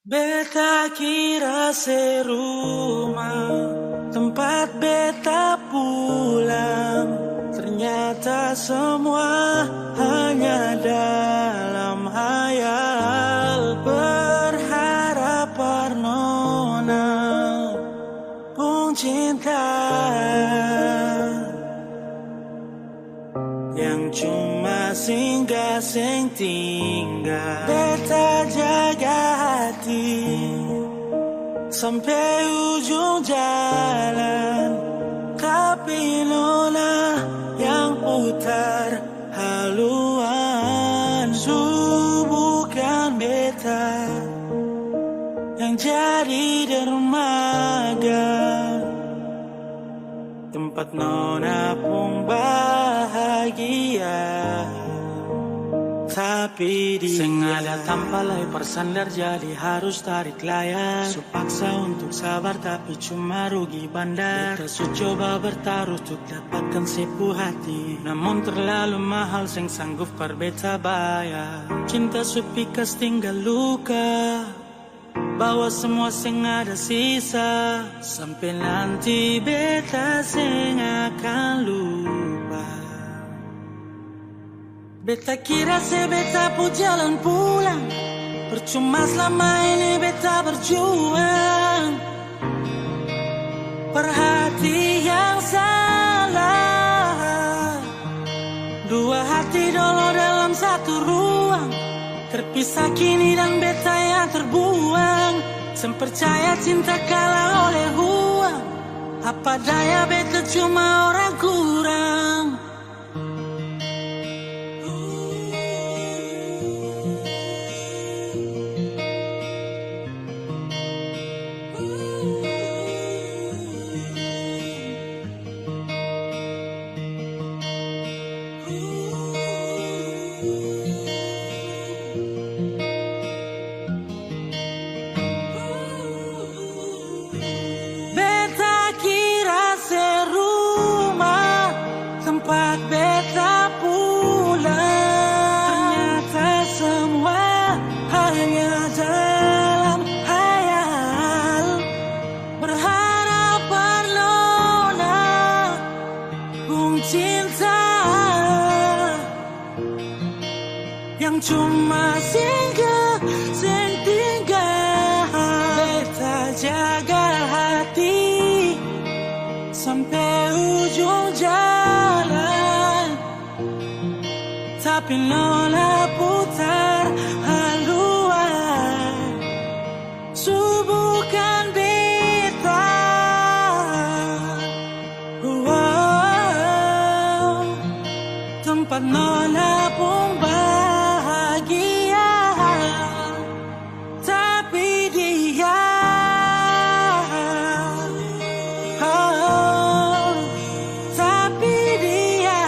Beta kira serumah tempat beta pulang, ternyata semua hanya dalam hayal. Berharap Parnona pun cinta yang cuma singgah sing tinggal. Beta jaga hati sampai ujung jalan, tapi Nona yang putar haluan. Bukan beta yang jadi dermaga, tempat Nona pun bahagia. Tapi dia sengaja tanpa lay bersandar, jadi harus tarik layar. Supaksa untuk sabar tapi cuma rugi bandar. Beta su coba bertaruh untuk dapatkan sepuh hati, namun terlalu mahal sing sanggup per beta bayar. Cinta su pikas tinggal luka, bawa semua sing ada sisa, sampai nanti beta sing akan lupa. Beta kira beta pu jalan pulang, percuma selama ini beta berjuang. Perhati yang salah, dua hati dulu dalam satu ruang, terpisah kini dan beta yang terbuang. Sempercaya cinta kalah oleh uang, apa daya beta cuma orang kurang. Tempat beta pulang, ternyata semua hanya dalam hayal. Berharap Parnona pun cinta yang cuma singgah sing tinggal. Beta jaga hati sampai ujung jalan, tapi Nona putar haluan. Bukan beta, tempat Nona pun bahagia, tapi dia tapi dia